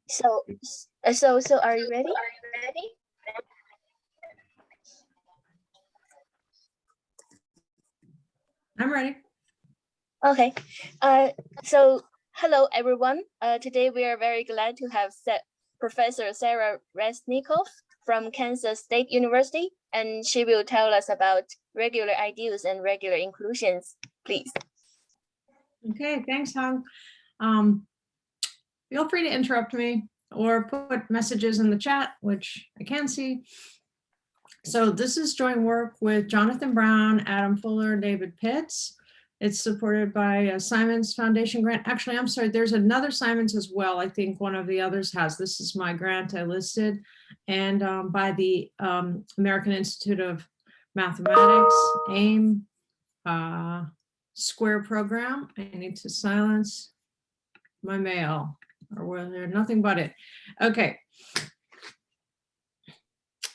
So are you ready? I'm ready. Okay. So hello everyone. Today we are very glad to have Professor Sarah Reznikoff from Kansas State University, and she will tell us about regular ideals and regular inclusions. Please. Okay, thanks, Hong. Feel free to interrupt me or put messages in the chat, which I can see. So this is joint work with Jonathan Brown, Adam Fuller, David Pitts. It's supported by a Simons Foundation grant. Actually, I'm sorry, there's another Simons as well. I think one of the others has. This is my grant I listed. And by the American Institute of Mathematics, AIM, Square program. I need to silence my mail, or was there nothing but it? Okay.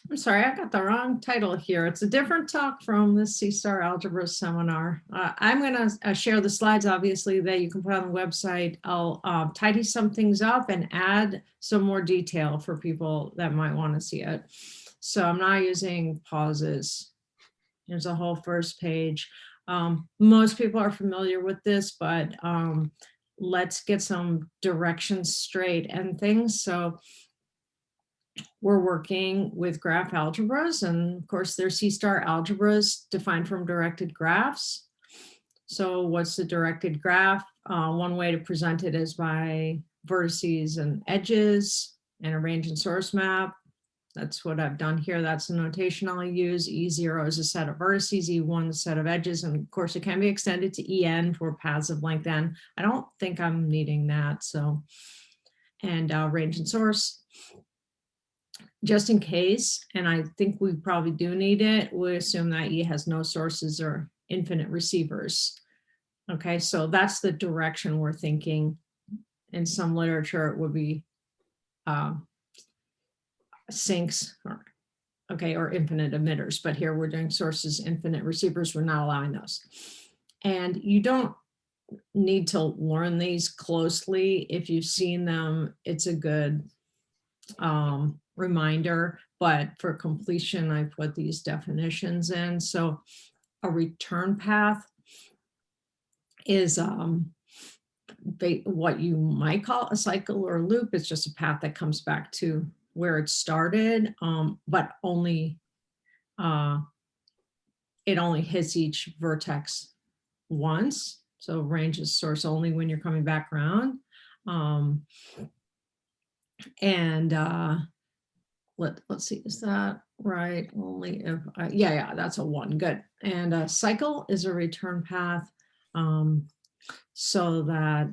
I'm sorry, I got the wrong title here. It's a different talk from the C-Star Algebra seminar. I'm going to share the slides, obviously, that you can put on the website. I'll tidy some things up and add some more detail for people that might want to see it. So I'm not using pauses. There's a whole first page. Most people are familiar with this, but let's get some directions straight and things. So we're working with graph algebras, and of course there's C-star algebras defined from directed graphs. So what's the directed graph? One way to present it is by vertices and edges and a range and source map. That's what I've done here. That's the notation I'll use. E0 is a set of vertices, E1 is a set of edges, and of course it can be extended to En for paths of length n. I don't think I'm needing that. So, and range and source. Just in case, and I think we probably do need it, we assume that E has no sources or infinite receivers. Okay, so that's the direction we're thinking. In some literature, it would be sinks, or infinite emitters, but here we're doing sources, infinite receivers, we're not allowing those. And you don't need to learn these closely. If you've seen them, it's a good reminder, but for completion, I put these definitions in. So a return path is what you might call a cycle or a loop. It's just a path that comes back to where it started, but only it only hits each vertex once. So range is source only when you're coming back around. Let's see, is that right? Only if yeah, that's a one. Good. And a cycle is a return path, so that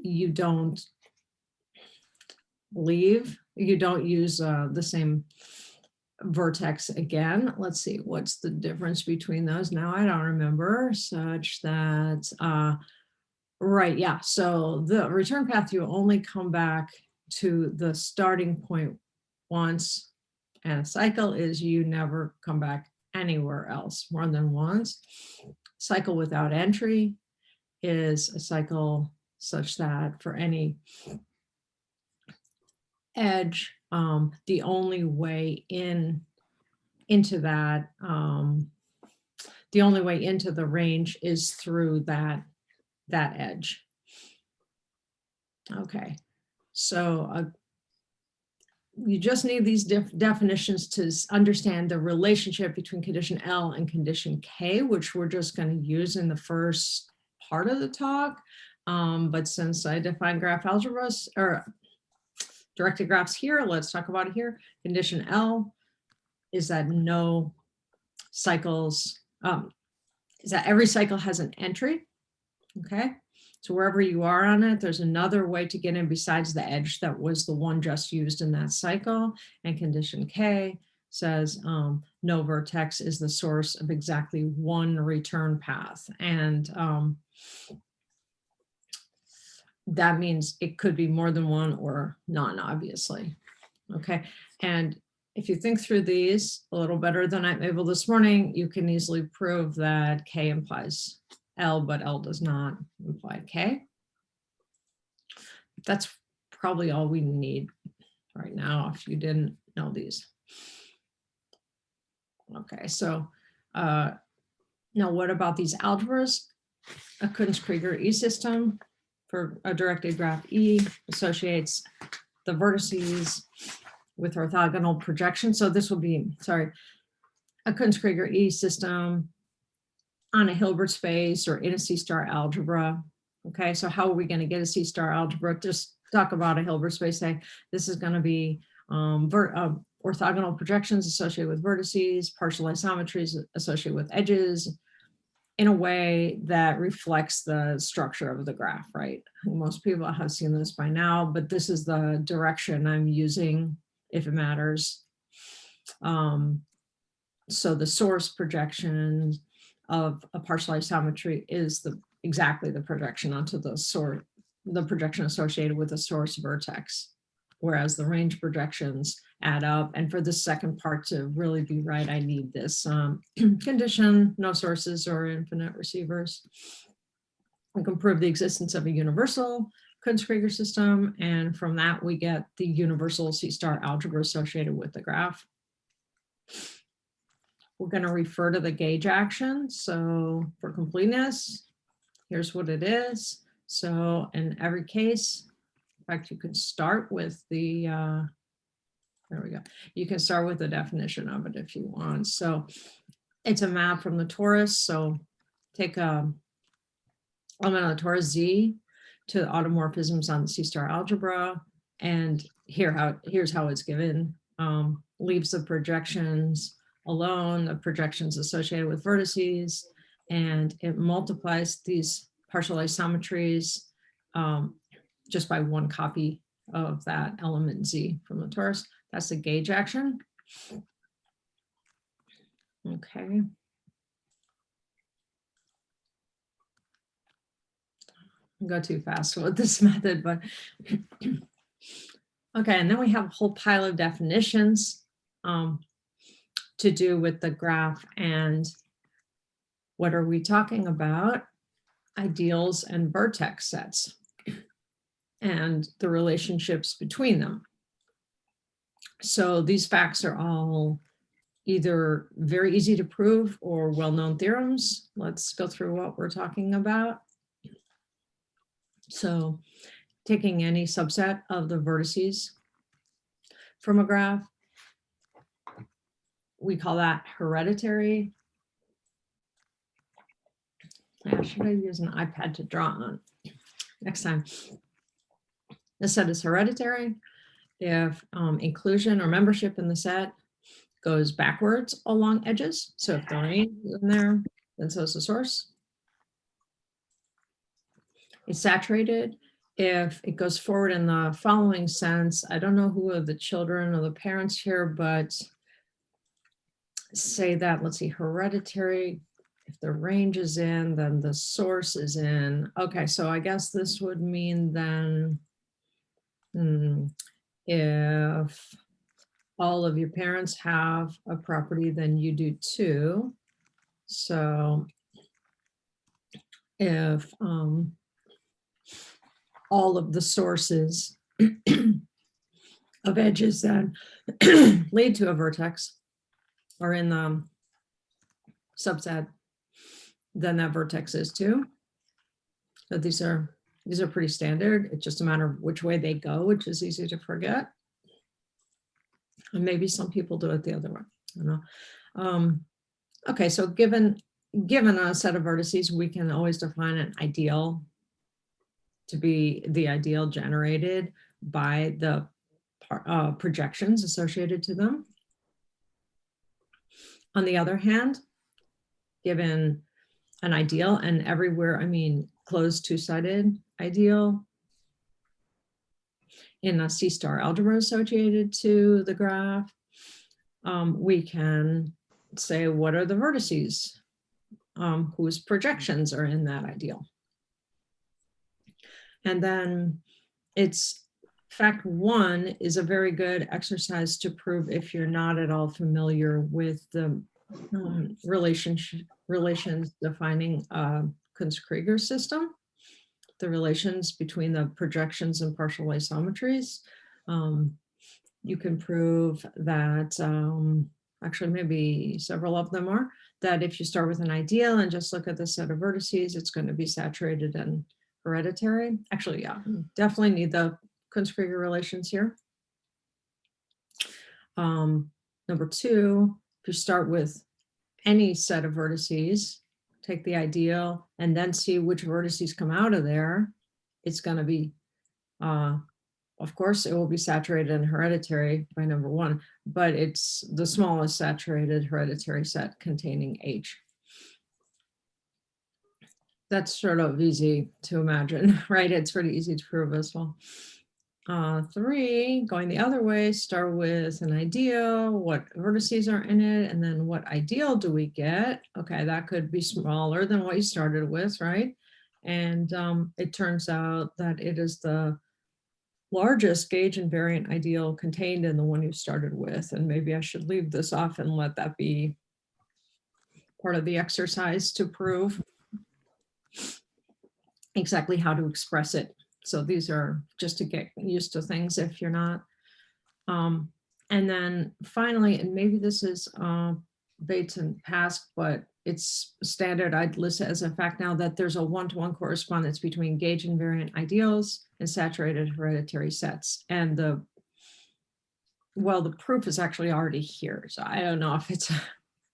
you don't leave, you don't use the same vertex again. Let's see, what's the difference between those? Now I don't remember, such that right, yeah. So the return path, you only come back to the starting point once, and a cycle is you never come back anywhere else more than once. Cycle without entry is a cycle such that for any edge, the only way into that, the only way into the range is through that edge. Okay, so you just need these definitions to understand the relationship between condition L and condition K, which we're just going to use in the first part of the talk. But since I define graph algebras or directed graphs here, let's talk about it here. Condition L is that no cycles, is that every cycle has an entry. Okay, so wherever you are on it, there's another way to get in besides the edge that was the one just used in that cycle. And condition K says no vertex is the source of exactly one return path. And that means it could be more than one or none, obviously. Okay, and if you think through these a little better than I'm able this morning, you can easily prove that K implies L, but L does not imply K. That's probably all we need right now if you didn't know these. Okay, so now what about these algebras? A Kunz-Krieger E system for a directed graph E associates the vertices with orthogonal projection. So this will be, sorry, a Kunz-Krieger E system on a Hilbert space or in a C-star algebra. Okay, so how are we going to get a C-star algebra? Just talk about a Hilbert space, say this is going to be orthogonal projections associated with vertices, partial isometries associated with edges, in a way that reflects the structure of the graph, right? Most people have seen this by now, but this is the direction I'm using if it matters. So the source projection of a partial isometry is exactly the projection onto the source, the projection associated with the source vertex, whereas the range projections add up. And for the second part to really be right, I need this condition, no sources or infinite receivers. We can prove the existence of a universal Kunz-Krieger system, and from that we get the universal C-star algebra associated with the graph. We're going to refer to the gauge action. So for completeness, here's what it is. So in every case, in fact, you could start with the, there we go. You can start with the definition of it if you want. So it's a map from the torus. So take a element of the torus Z to the automorphisms on the C-star algebra. And here's how it's given. Leaves the projections alone, the projections associated with vertices, and it multiplies these partial isometries just by one copy of that element Z from the torus. That's the gauge action. Okay. I'll go too fast with this method, but okay, and then we have a whole pile of definitions to do with the graph. And what are we talking about? Ideals and vertex sets and the relationships between them. So these facts are all either very easy to prove or well-known theorems. Let's go through what we're talking about. So taking any subset of the vertices from a graph, we call that hereditary. I should have used an iPad to draw on next time. The set is hereditary if inclusion or membership in the set goes backwards along edges. So if the range is in there, then so is the source. It's saturated if it goes forward in the following sense. I don't know who are the children or the parents here, but say that, let's see, hereditary, if the range is in, then the source is in. Okay, so I guess this would mean then if all of your parents have a property, then you do too. So if all of the sources of edges that lead to a vertex are in the subset, then that vertex is too. So these are pretty standard. It's just a matter of which way they go, which is easy to forget. And maybe some people do it the other way. I don't know. Okay, so given a set of vertices, we can always define an ideal to be the ideal generated by the projections associated to them. On the other hand, given an ideal, and everywhere, I mean closed two-sided ideal in a C-star algebra associated to the graph, we can say what are the vertices whose projections are in that ideal. And then it's fact one is a very good exercise to prove if you're not at all familiar with the relations defining a Kunz-Krieger system. the relations between the projections and partial isometries. You can prove that, actually maybe several of them are, that if you start with an ideal and just look at the set of vertices, it's going to be saturated and hereditary. Actually, yeah, definitely need the Kunz-Krieger relations here. Number two, if you start with any set of vertices, take the ideal and then see which vertices come out of there, it's going to be, of course, it will be saturated and hereditary by number one, but it's the smallest saturated hereditary set containing H. That's sort of easy to imagine, right? It's pretty easy to prove as well. Three, going the other way, start with an ideal, what vertices are in it, and then what ideal do we get? Okay, that could be smaller than what you started with, right? And it turns out that it is the largest gauge invariant ideal contained in the one you started with. And maybe I should leave this off and let that be part of the exercise to prove exactly how to express it. So these are just to get used to things if you're not. And then finally, and maybe this is Bates and Pask, but it's standard, I'd list it as a fact now, that there's a one-to-one correspondence between gauge invariant ideals and saturated hereditary sets. And the proof is actually already here. So I don't know if it's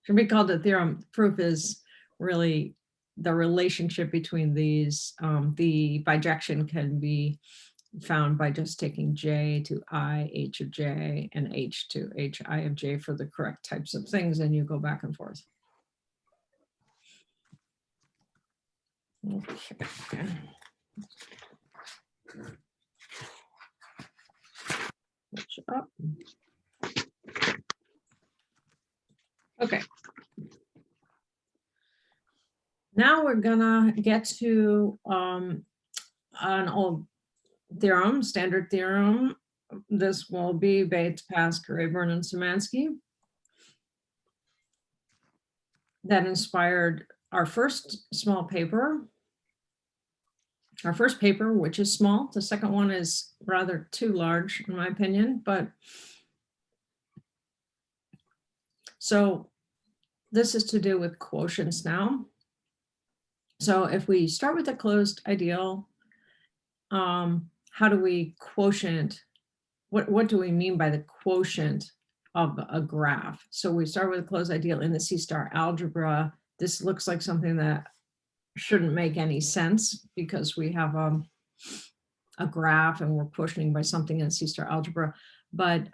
should be called a theorem. The proof is really the relationship between these. The bijection can be found by just taking J to I, H of J, and H to H, I of J for the correct types of things, and you go back and forth. Okay. Okay. Now we're gonna get to an old theorem, standard theorem. This will be Bates, Pask, Rayburn, and Szymanski. That inspired our first small paper. Our first paper, which is small. The second one is rather too large, in my opinion, but so this is to do with quotients now. So if we start with a closed ideal, how do we quotient? What do we mean by the quotient of a graph? So we start with a closed ideal in the C-star algebra. This looks like something that shouldn't make any sense because we have a graph and we're quotienting by something in C-star algebra, but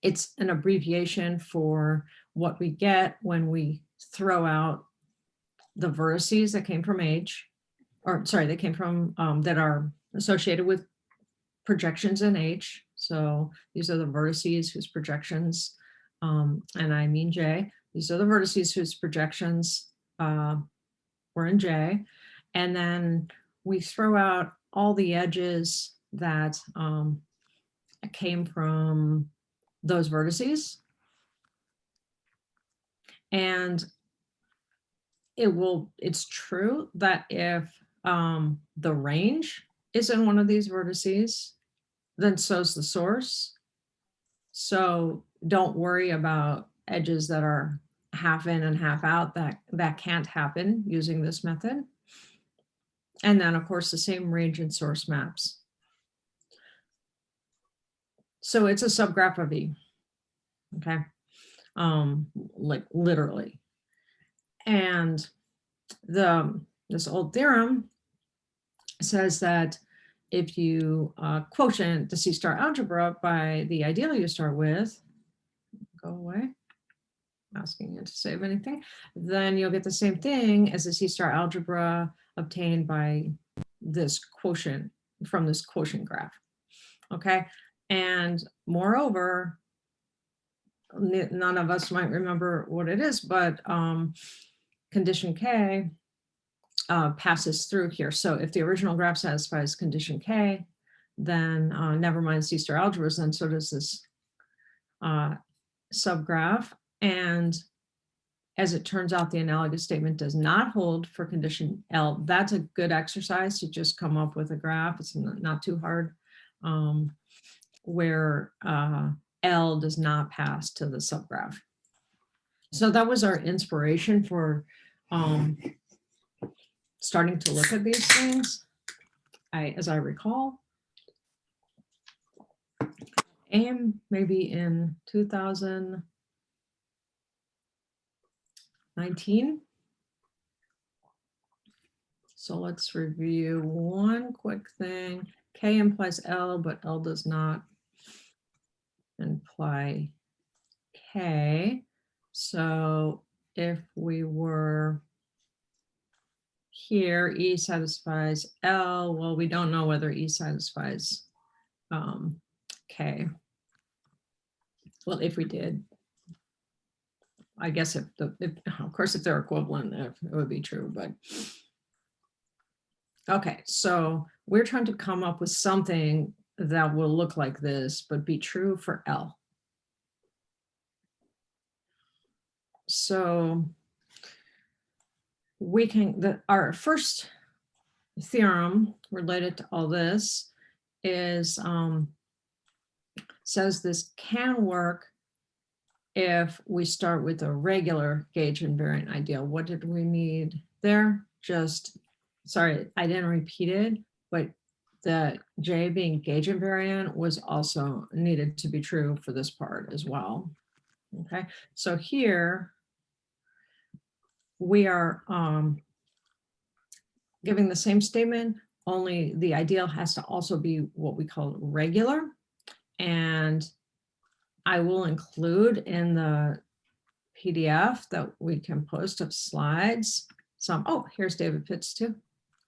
it's an abbreviation for what we get when we throw out the vertices that came from H, or sorry, that came from, that are associated with projections in H. So these are the vertices whose projections, and I mean J, these are the vertices whose projections were in J. And then we throw out all the edges that came from those vertices. And it's true that if the range is in one of these vertices, then so's the source. So don't worry about edges that are half in and half out. That can't happen using this method. And then of course the same range and source maps. So it's a subgraph of E, okay? Like literally. And this old theorem says that if you quotient the C-star algebra by the ideal you start with, go away, asking you to save anything, then you'll get the same thing as the C-star algebra obtained by this quotient, from this quotient graph, okay? And moreover, none of us might remember what it is, but condition K passes through here. So if the original graph satisfies condition K, then never mind C-star algebras, then so does this subgraph. And as it turns out, the analogous statement does not hold for condition L. That's a good exercise to just come up with a graph. It's not too hard, where L does not pass to the subgraph. So that was our inspiration for starting to look at these things. As I recall, and maybe in 2019. So let's review one quick thing. K implies L, but L does not imply K. So if we were here, E satisfies L. Well, we don't know whether E satisfies K. Well, if we did, I guess if of course, if they're equivalent, it would be true, but. Okay, so we're trying to come up with something that will look like this, but be true for L. So we can, our first theorem related to all this is, says this can work if we start with a regular gauge invariant ideal. What did we need there? Just, sorry, I didn't repeat it, but the J being gauge invariant was also needed to be true for this part as well. Okay, so here we are giving the same statement, only the ideal has to also be what we call regular. And I will include in the PDF that we can post of slides some, oh, here's David Pitts too.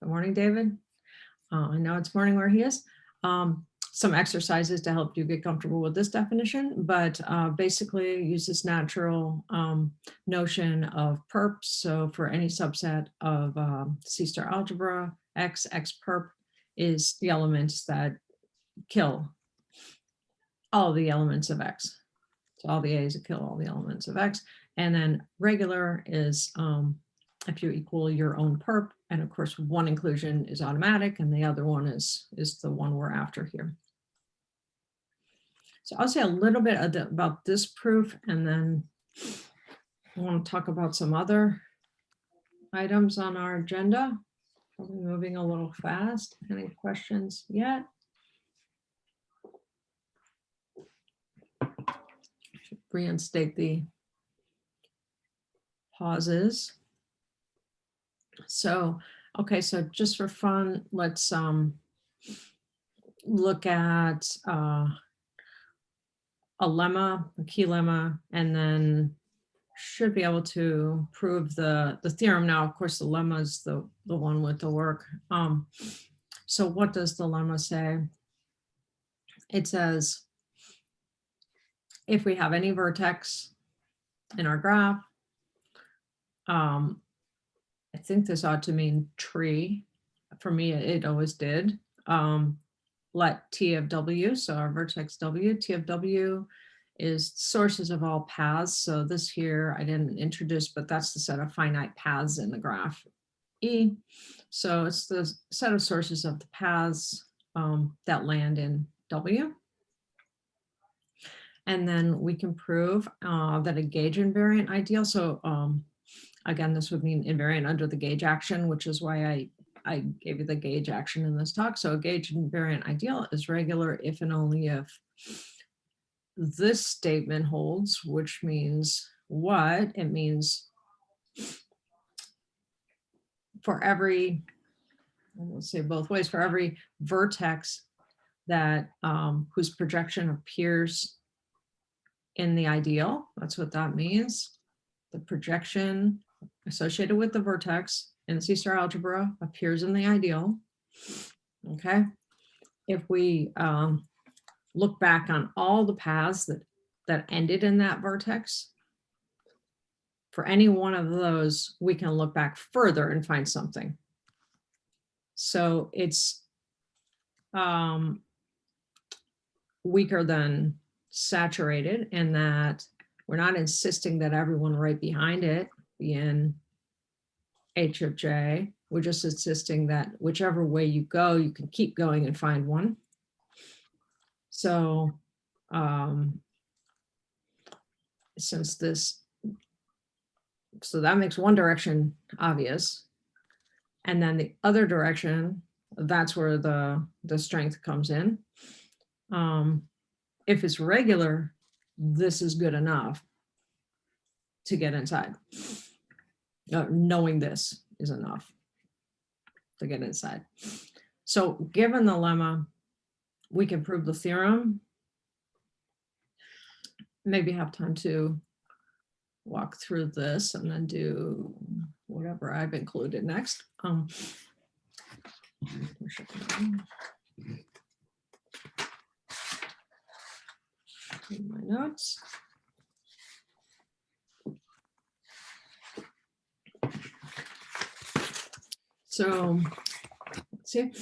Good morning, David. I know it's morning where he is. Some exercises to help you get comfortable with this definition, but basically use this natural notion of perp. So for any subset of C-star algebra, X perp is the elements that kill all the elements of X. So all the A's that kill all the elements of X. And then regular is if you equal your own perp, and of course one inclusion is automatic and the other one is the one we're after here. So I'll say a little bit about this proof, and then I want to talk about some other items on our agenda. Probably moving a little fast. Any questions yet? Should reinstate the pauses. So, okay, so just for fun, let's look at a lemma, a key lemma, and then should be able to prove the theorem. Now, of course, the lemma is the one with the work. So what does the lemma say? It says, if we have any vertex in our graph, I think this ought to mean tree. For me, it always did. Let T of W, so our vertex W, T of W is sources of all paths. So this here I didn't introduce, but that's the set of finite paths in the graph E. So it's the set of sources of the paths that land in W. And then we can prove that a gauge invariant ideal. So again, this would mean invariant under the gauge action, which is why I gave you the gauge action in this talk. So a gauge invariant ideal is regular if and only if this statement holds, which means what? It means for every, let's say both ways, for every vertex that whose projection appears in the ideal, that's what that means. The projection associated with the vertex in the C-star algebra appears in the ideal. Okay, if we look back on all the paths that ended in that vertex, for any one of those, we can look back further and find something. So it's weaker than saturated in that we're not insisting that everyone right behind it be in H of J. We're just insisting that whichever way you go, you can keep going and find one. So since this, so that makes one direction obvious. And then the other direction, that's where the strength comes in. If it's regular, this is good enough to get inside. Knowing this is enough to get inside. So given the lemma, we can prove the theorem. Maybe have time to walk through this and then do whatever I've included next. My notes. So let's see.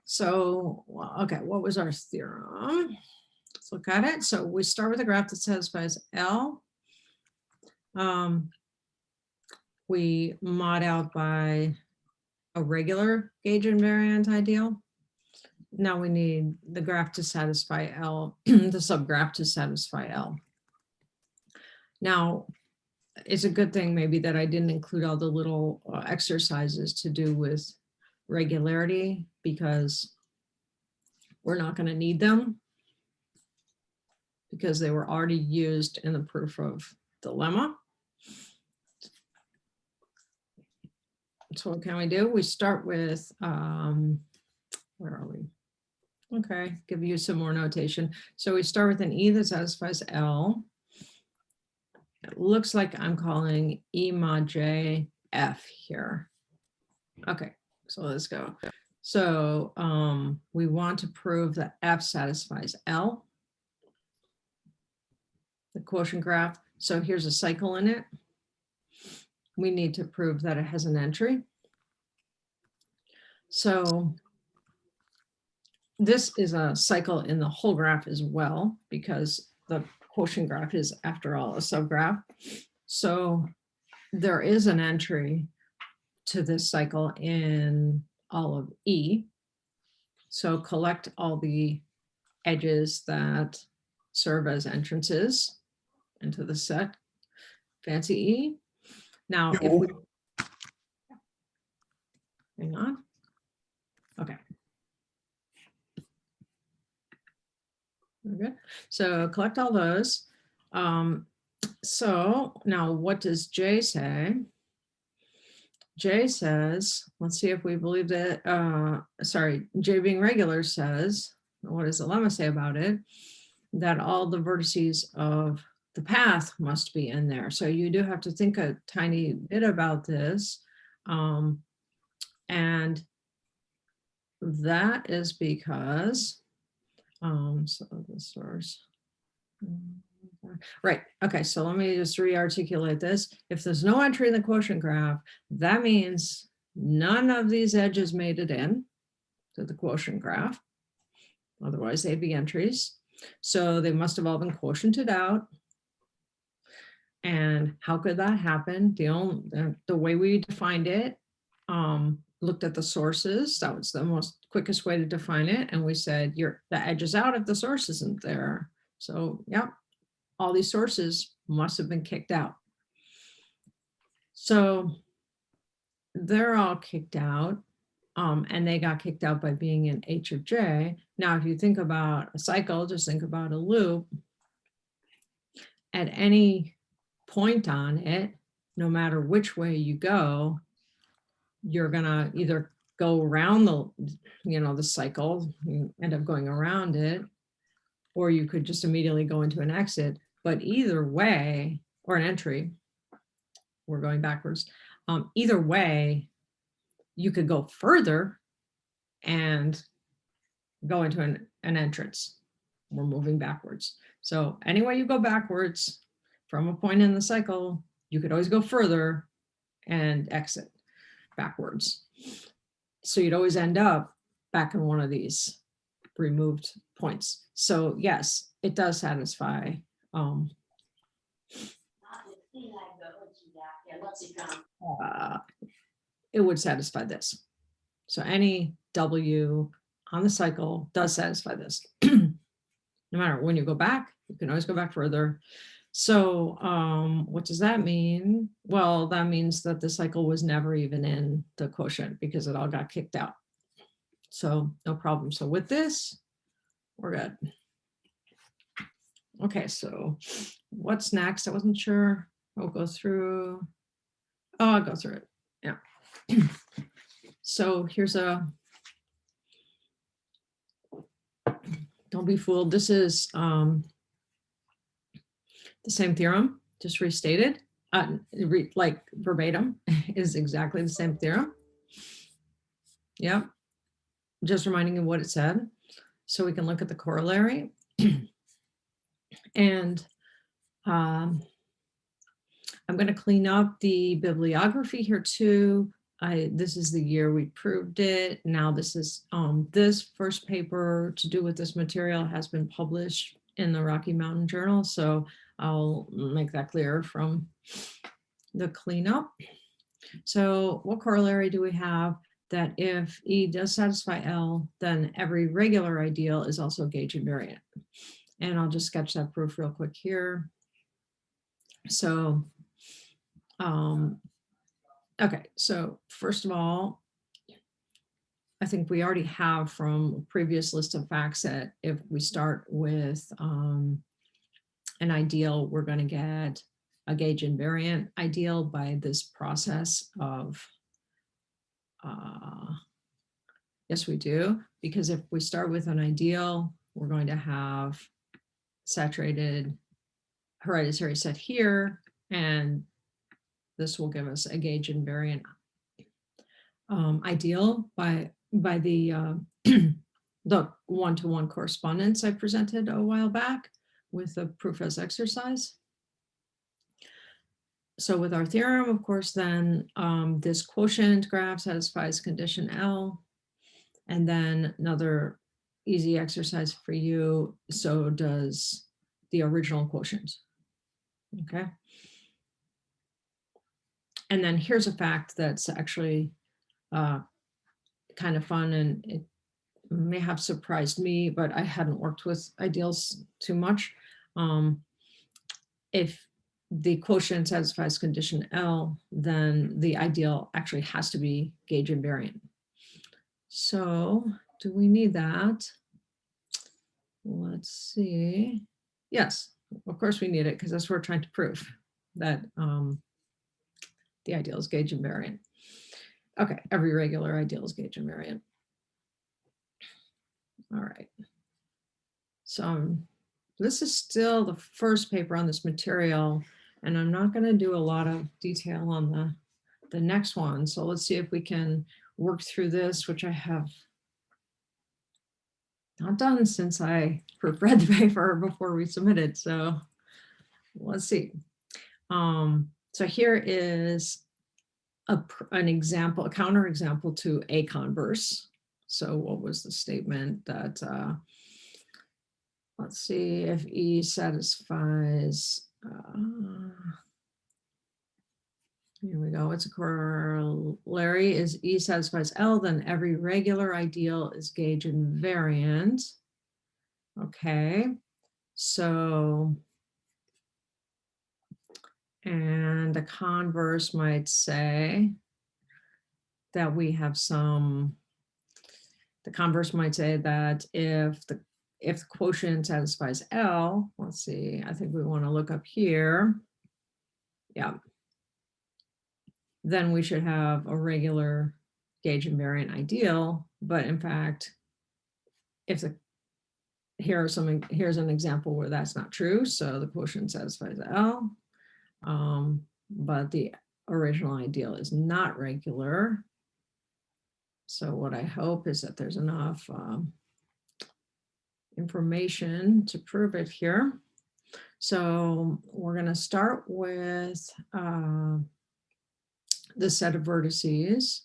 So, okay, what was our theorem? Let's look at it. So we start with a graph that satisfies L. We mod out by a regular gauge invariant ideal. Now we need the graph to satisfy L, the subgraph to satisfy L. Now, it's a good thing maybe that I didn't include all the little exercises to do with regularity, because we're not going to need them because they were already used in the proof of the lemma. So what can we do? We start with, where are we? Okay, give you some more notation. So we start with an E that satisfies L. It looks like I'm calling E mod J F here. Okay, so let's go. So we want to prove that F satisfies L, the quotient graph. So here's a cycle in it. We need to prove that it has an entry. So this is a cycle in the whole graph as well, because the quotient graph is, after all, a subgraph. So there is an entry to this cycle in all of E. So collect all the edges that serve as entrances into the set, fancy E. Now, if we, hang on. Okay. We're good. So collect all those. So now what does J say? J says, let's see if we believe that, sorry, J being regular says, what does the lemma say about it? That all the vertices of the path must be in there. So you do have to think a tiny bit about this. And that is because, so the source, right, okay, so let me just re-articulate this. If there's no entry in the quotient graph, that means none of these edges made it in to the quotient graph. Otherwise, they'd be entries. So they must have all been quotiented out. And how could that happen? The way we defined it, looked at the sources. That was the most quickest way to define it. And we said, the edge is out if the source isn't there. So, yep, all these sources must have been kicked out. So they're all kicked out. And they got kicked out by being in H of J. Now, if you think about a cycle, just think about a loop. At any point on it, no matter which way you go, you're gonna either go around the cycle, you end up going around it, or you could just immediately go into an exit. But either way, or an entry, we're going backwards. Either way, you could go further and go into an entrance. We're moving backwards. So anyway you go backwards from a point in the cycle, you could always go further and exit backwards. So you'd always end up back in one of these removed points. So yes, it does satisfy it would satisfy this. So any W on the cycle does satisfy this. No matter when you go back, you can always go back further. So what does that mean? Well, that means that the cycle was never even in the quotient because it all got kicked out. So no problem. So with this, we're good. Okay, so what's next? I wasn't sure. I'll go through. Oh, I'll go through it. Yeah. So here's a, don't be fooled. This is the same theorem, just restated, like verbatim is exactly the same theorem. Yeah, just reminding you what it said. So we can look at the corollary. And I'm going to clean up the bibliography here too. This is the year we proved it. Now this is this first paper to do with this material has been published in the Rocky Mountain Journal. So I'll make that clear from the cleanup. So what corollary do we have? That if E does satisfy L, then every regular ideal is also gauge invariant. And I'll just sketch that proof real quick here. So, okay, so first of all, I think we already have from a previous list of facts that if we start with an ideal, we're going to get a gauge invariant ideal by this process of, yes, we do, because if we start with an ideal, we're going to have saturated hereditary set here, and this will give us a gauge invariant ideal by the the one-to-one correspondence I presented a while back with the proof as exercise. So with our theorem, of course, then this quotient graph satisfies condition L. And then another easy exercise for you, so does the original quotient. Okay. And then here's a fact that's actually kind of fun, and it may have surprised me, but I hadn't worked with ideals too much. If the quotient satisfies condition L, then the ideal actually has to be gauge invariant. So do we need that? Let's see. Yes, of course we need it, because that's what we're trying to prove, that the ideal is gauge invariant. Okay, every regular ideal is gauge invariant. All right. So this is still the first paper on this material, and I'm not going to do a lot of detail on the next one. So let's see if we can work through this, which I have not done since I proofread the paper before we submitted. So let's see. So here is an example, a counterexample to a converse. So what was the statement that, let's see, if E satisfies, here we go, it's a corollary, is E satisfies L, then every regular ideal is gauge invariant. Okay, so, and the converse might say that we have some, the converse might say that if the quotient satisfies L, let's see, I think we want to look up here. Yeah. Then we should have a regular gauge invariant ideal. But in fact, if the, here's an example where that's not true. So the quotient satisfies L, but the original ideal is not regular. So what I hope is that there's enough information to prove it here. So we're going to start with the set of vertices.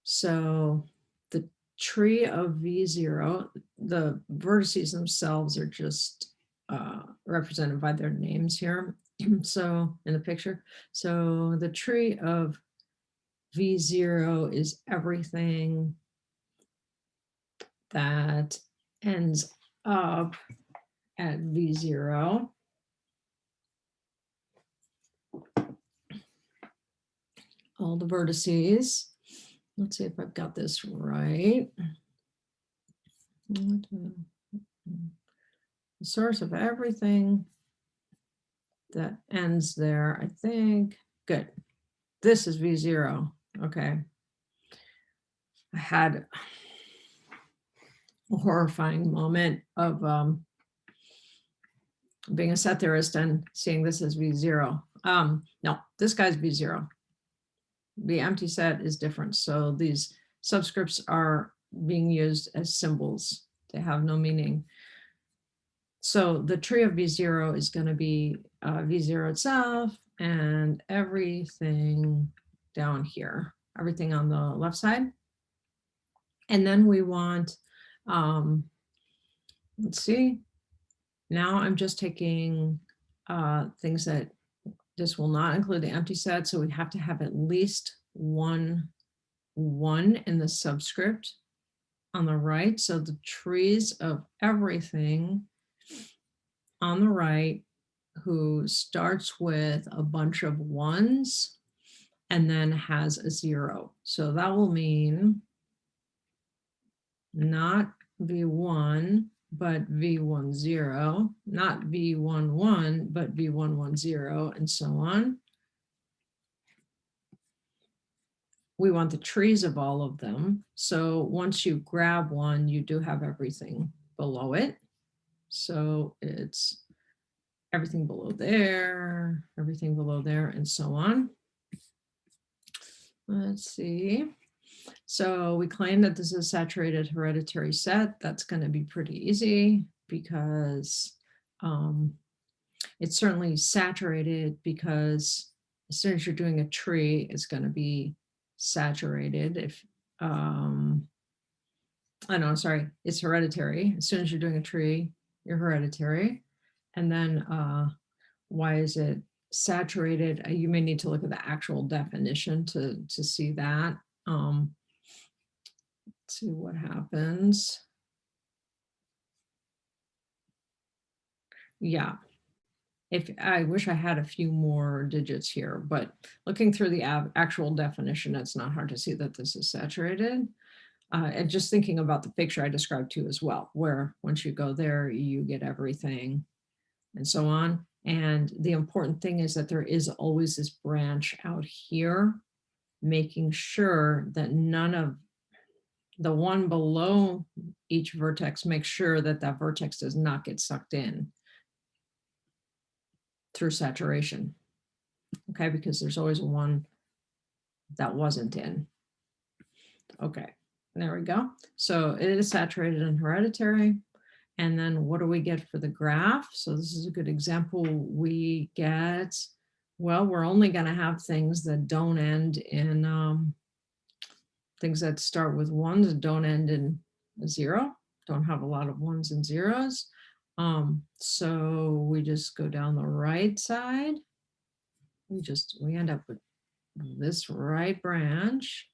So the tree of V0, the vertices themselves are just represented by their names here. So in the picture, so the tree of V0 is everything that ends up at V0. All the vertices. Let's see if I've got this right. The source of everything that ends there, I think. Good. This is V0. Okay. I had a horrifying moment of being a set theorist and seeing this as V0. No, this guy's V0. The empty set is different. So these subscripts are being used as symbols. They have no meaning. So the tree of V0 is going to be V0 itself and everything down here, everything on the left side. And then we want, let's see, now I'm just taking things that this will not include the empty set. So we have to have at least one in the subscript on the right. So the trees of everything on the right who starts with a bunch of ones and then has a 0. So that will mean not V1, but V10, not V11, but V110, and so on. We want the trees of all of them. So once you grab one, you do have everything below it. So it's everything below there, and so on. Let's see. So we claim that this is a saturated hereditary set. That's going to be pretty easy because it's certainly saturated because as soon as you're doing a tree, it's going to be saturated. If it's hereditary. As soon as you're doing a tree, you're hereditary. And then why is it saturated? You may need to look at the actual definition to see that. Let's see what happens. Yeah. If I wish I had a few more digits here, but looking through the actual definition, it's not hard to see that this is saturated. And just thinking about the picture I described too as well, where once you go there, you get everything and so on. And the important thing is that there is always this branch out here, making sure that none of the one below each vertex, make sure that that vertex does not get sucked in through saturation. Okay, because there's always one that wasn't in. Okay, there we go. So it is saturated and hereditary. And then what do we get for the graph? So this is a good example. We get, well, we're only going to have things that don't end in, things that start with ones and don't end in a 0, don't have a lot of ones and zeros. So we just go down the right side. We end up with this right branch.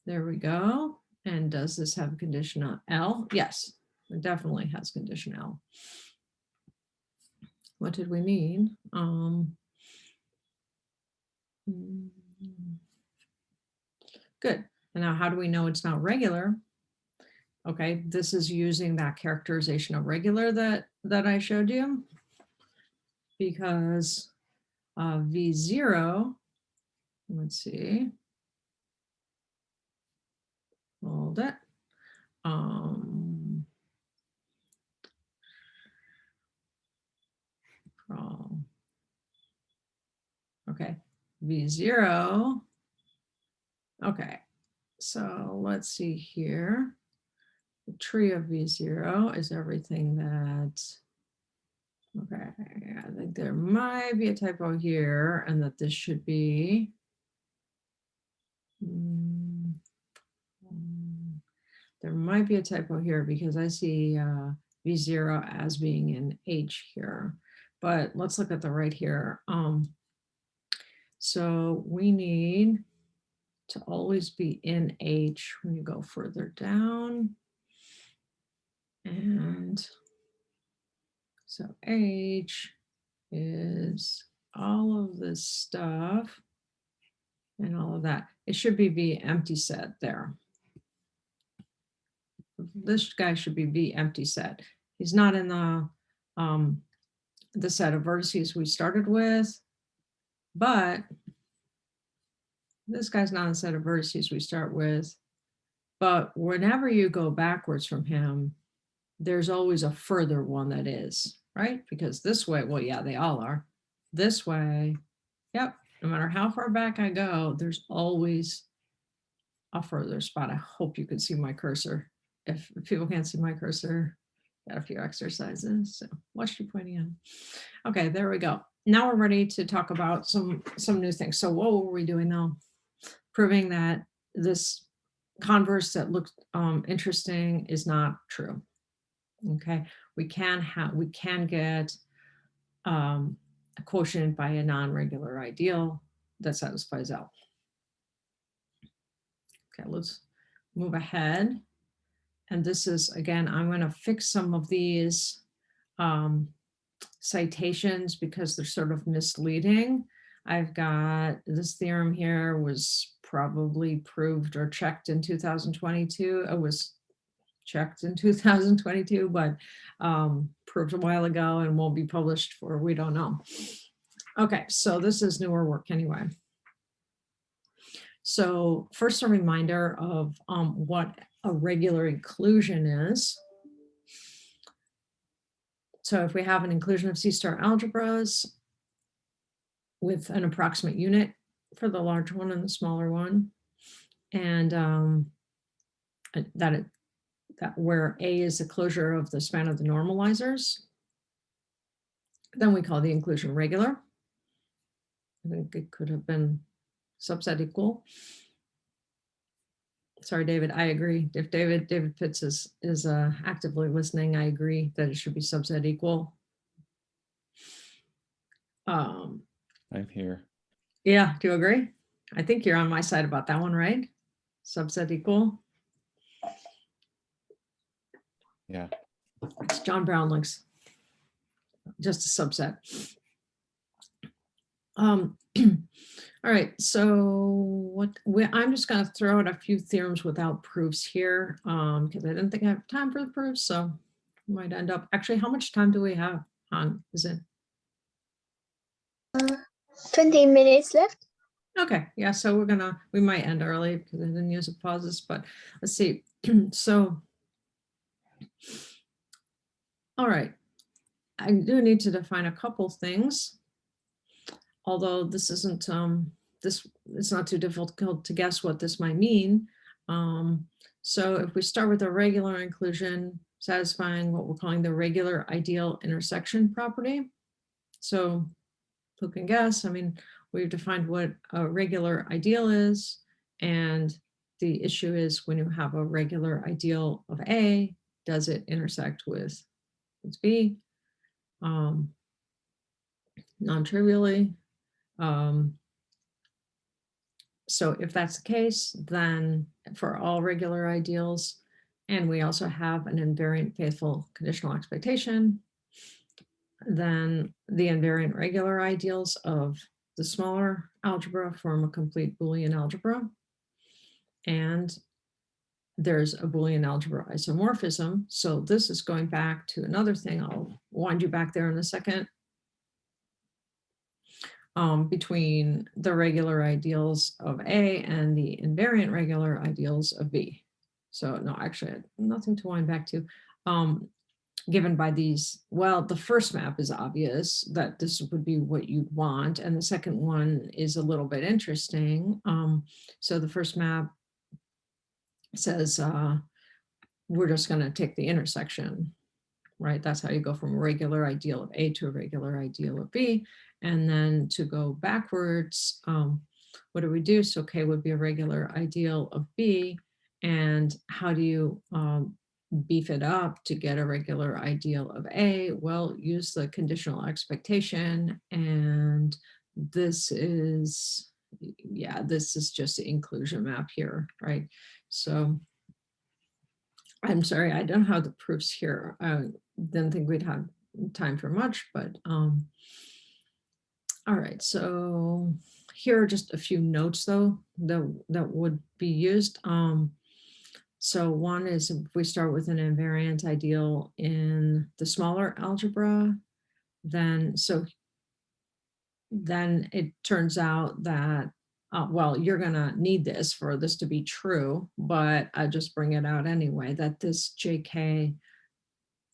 There we go. And does this have condition L? Yes, it definitely has condition L. What did we need? Good. And now how do we know it's not regular? Okay, this is using that characterization of regular that I showed you, because V0, let's see, hold it. Okay, V0. Okay, so let's see here. The tree of V0 is everything that, okay, I think there might be a typo here and that this should be, there might be a typo here because I see V0 as being in H here, but let's look at the right here. So we need to always be in H when you go further down. And so H is all of this stuff and all of that. It should be V empty set there. This guy should be V empty set. He's not in the set of vertices we started with, but this guy's not in the set of vertices we start with. But whenever you go backwards from him, there's always a further one that is, right? Because this way, well, yeah, they all are. This way, yep, no matter how far back I go, there's always a further spot. I hope you can see my cursor. If people can't see my cursor, got a few exercises. So watch you pointing out. Okay, there we go. Now we're ready to talk about some new things. So what were we doing now? Proving that this converse that looks interesting is not true. Okay, we can get a quotient by a non-regular ideal that satisfies L. Okay, let's move ahead. And this is, again, I'm going to fix some of these citations because they're sort of misleading. I've got this theorem here was probably proved or checked in 2022. It was checked in 2022, but proved a while ago and won't be published for, we don't know. Okay, so this is newer work anyway. So first, a reminder of what a regular inclusion is. So if we have an inclusion of C-star algebras with an approximate unit for the large one and the smaller one, and that where A is the closure of the span of the normalizers, then we call the inclusion regular. I think it could have been subset equal. Sorry, David, I agree. If David Pitts is actively listening, I agree that it should be subset equal. I'm here. Yeah, do you agree? I think you're on my side about that one, right? Subset equal. Yeah. It's John Brownling's, just a subset. All right, so I'm just going to throw out a few theorems without proofs here because I didn't think I have time for the proofs, so we might end up. Actually, how much time do we have on? Is it 20 minutes left? Okay, yeah, so we might end early because I didn't use the pauses, but let's see. So, all right, I do need to define a couple things, although this isn't, it's not too difficult to guess what this might mean. So if we start with a regular inclusion satisfying what we're calling the regular ideal intersection property. So who can guess? I mean, we've defined what a regular ideal is, and the issue is when you have a regular ideal of A, does it intersect with B? Non-trivially. So if that's the case, then for all regular ideals, and we also have an invariant faithful conditional expectation, then the invariant regular ideals of the smaller algebra form a complete Boolean algebra. And there's a Boolean algebra isomorphism. So this is going back to another thing. I'll wind you back there in a second. Between the regular ideals of A and the invariant regular ideals of B. So no, actually nothing to wind back to. Given by these, well, the first map is obvious that this would be what you want. And the second one is a little bit interesting. So the first map says, we're just gonna take the intersection, right? That's how you go from a regular ideal of A to a regular ideal of B. And then to go backwards, what do we do? So K would be a regular ideal of B. And how do you beef it up to get a regular ideal of A, well, use the conditional expectation. And this is, yeah, this is just the inclusion map here, right? So I'm sorry, I don't have the proofs here. I didn't think we'd have time for much, but all right, so here are just a few notes though that would be used. So one is if we start with an invariant ideal in the smaller algebra, then it turns out that, well, you're gonna need this for this to be true, but I just bring it out anyway, that this JK,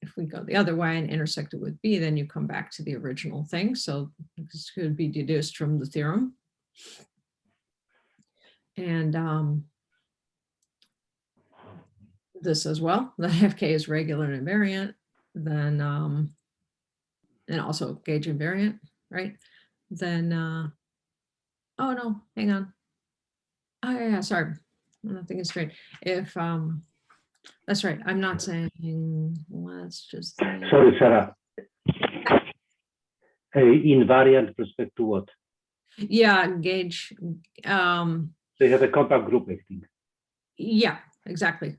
if we go the other way and intersect it with B, then you come back to the original thing. So this could be deduced from the theorem. And this as well, that FK is regular and invariant, then and also gauge invariant, right? Then oh no, hang on. Oh yeah, sorry, I'm not thinking straight. If that's right, I'm not saying, let's just sorry, Sarah. Invariant with respect to what? yeah, gauge They have a compact group, I think. yeah, exactly.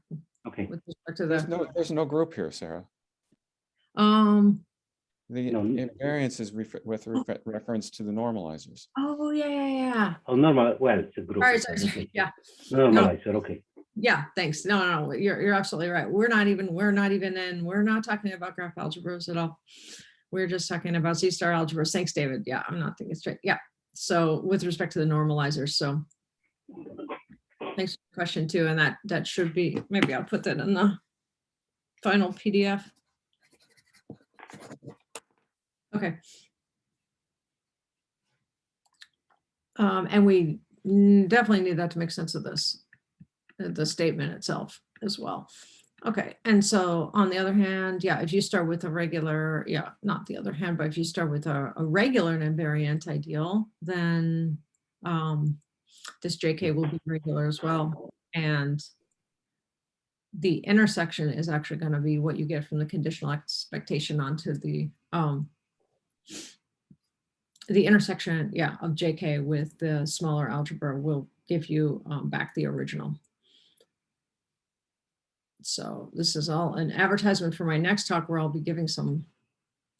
Okay. With respect to There's no group here, Sarah. The No. invariance is with reference to the normalizers. Oh yeah. Oh, normal. Well, it's a group. All right, sorry, yeah. Normalizer. Okay. Yeah, thanks. No, you're absolutely right. We're not talking about graph algebras at all. We're just talking about Z-star algebras. Thanks, David. Yeah, I'm not thinking straight. Yeah. So with respect to the normalizers, so thanks for the question too. And that should be, maybe I'll put that in the final PDF. Okay. And we definitely need that to make sense of this, the statement itself as well. Okay, and so on the other hand, yeah, if you start with a regular, yeah, not the other hand, but if you start with a regular and invariant ideal, then this JK will be regular as well. And the intersection is actually going to be what you get from the conditional expectation onto the intersection, yeah, of JK with the smaller algebra will give you back the original. So this is all an advertisement for my next talk where I'll be giving some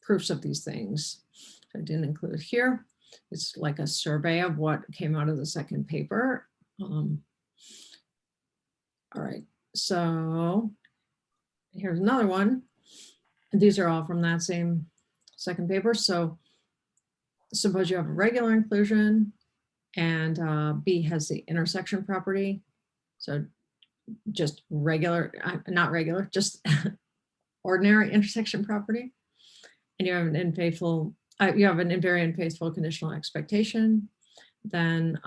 proofs of these things. I didn't include here. It's like a survey of what came out of the second paper. All right, so here's another one. These are all from that same second paper. So suppose you have a regular inclusion and B has the intersection property. So just regular, not regular, just ordinary intersection property. And you have an invariant faithful conditional expectation. Then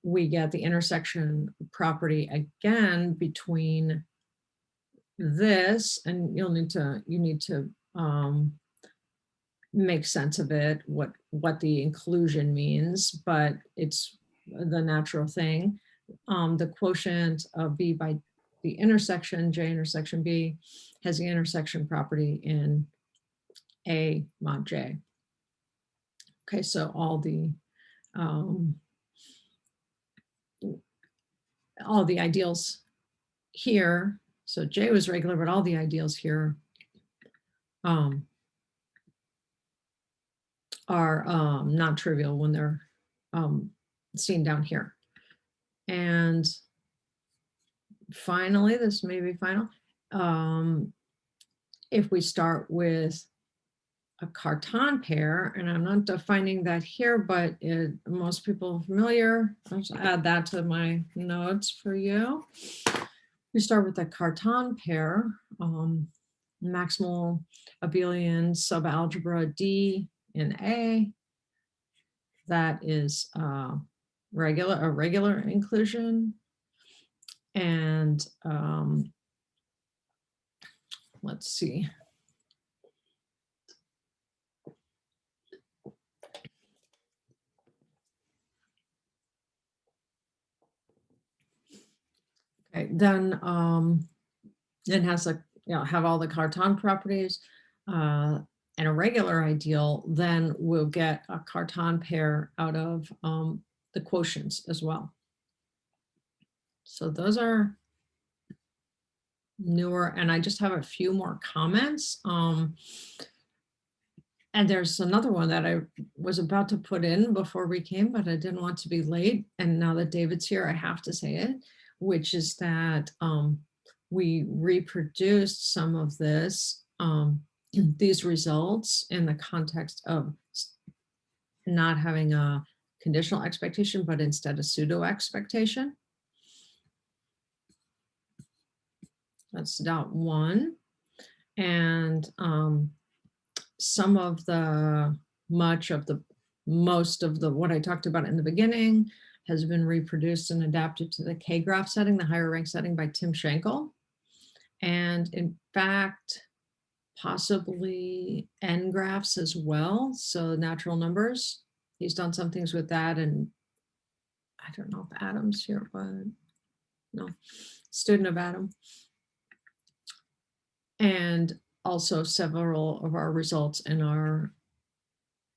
we get the intersection property again between this, and you need to make sense of it, what the inclusion means, but it's the natural thing. The quotient of B by the intersection, J intersection B, has the intersection property in A mod J. Okay, so all the ideals here, so J was regular, but all the ideals here are non-trivial when they're seen down here. And finally, this may be final. If we start with a Cartan pair, and I'm not defining that here, but most people are familiar. I'll just add that to my notes for you. We start with a Cartan pair, maximal abelian subalgebra D in A. That is a regular inclusion. And let's see. Okay, then and has a, have all the Cartan properties, and a regular ideal, then we'll get a Cartan pair out of the quotients as well. So those are newer, and I just have a few more comments. And there's another one that I was about to put in before we came, but I didn't want to be late. And now that David's here, I have to say it, which is that we reproduced some of this, these results in the context of not having a conditional expectation, but instead a pseudo expectation. That's dot one. And some of the, most of the, what I talked about in the beginning has been reproduced and adapted to the K-graph setting, the higher rank setting by Tim Schenkel. And in fact, possibly N-graphs as well. So natural numbers, he's done some things with that. And I don't know if Adam's here, but no, student of Adam. And also several of our results in our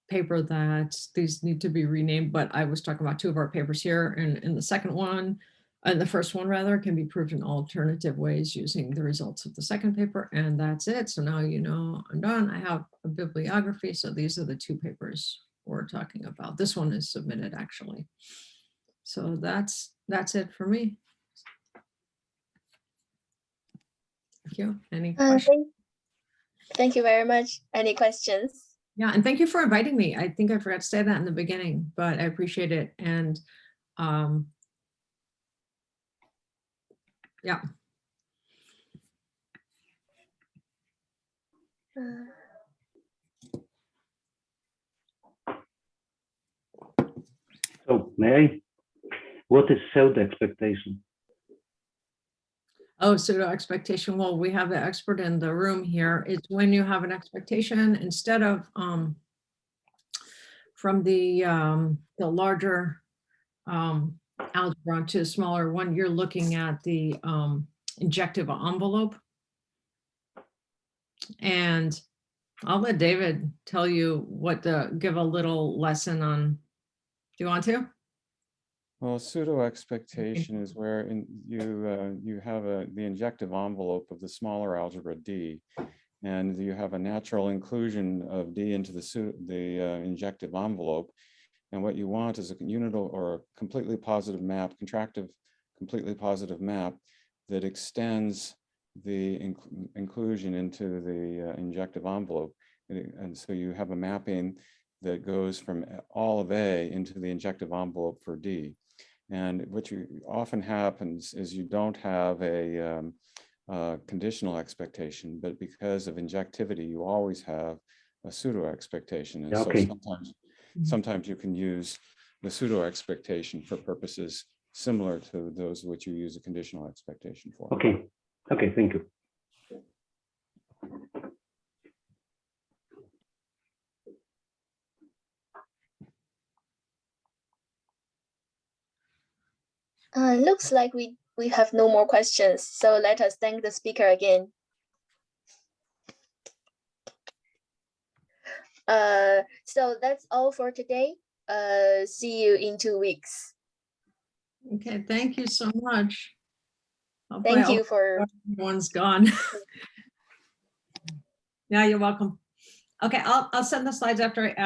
paper that these need to be renamed, but I was talking about two of our papers here, and in the second one, and the first one rather, can be proved in alternative ways using the results of the second paper, and that's it. So now you know I'm done. I have a bibliography, so these are the two papers we're talking about. This one is submitted actually. So that's it for me. Thank you. Any questions? Thank you very much. Any questions? Yeah, and thank you for inviting me. I think I forgot to say that in the beginning, but I appreciate it. And yeah. So may I? What is pseudo expectation? Oh, pseudo expectation. Well, we have the expert in the room here. It's when you have an expectation instead of from the larger algebra to a smaller one, you're looking at the injective envelope. And I'll let David tell you what to give a little lesson on. Do you want to? Well, pseudo expectation is where you have the injective envelope of the smaller algebra D, and you have a natural inclusion of D into the injective envelope. And what you want is a unit or a completely positive map, contractive, completely positive map that extends the inclusion into the injective envelope. And so you have a mapping that goes from all of A into the injective envelope for D. And what you often happens is you don't have a conditional expectation, but because of injectivity, you always have a pseudo expectation. And okay. So sometimes you can use the pseudo expectation for purposes similar to those which you use a conditional expectation for. Okay. Okay, thank you. Looks like we have no more questions. So let us thank the speaker again. So that's all for today. See you in 2 weeks. Okay, thank you so much. Thank you for everyone's gone. Yeah, you're welcome. Okay, I'll send the slides after I add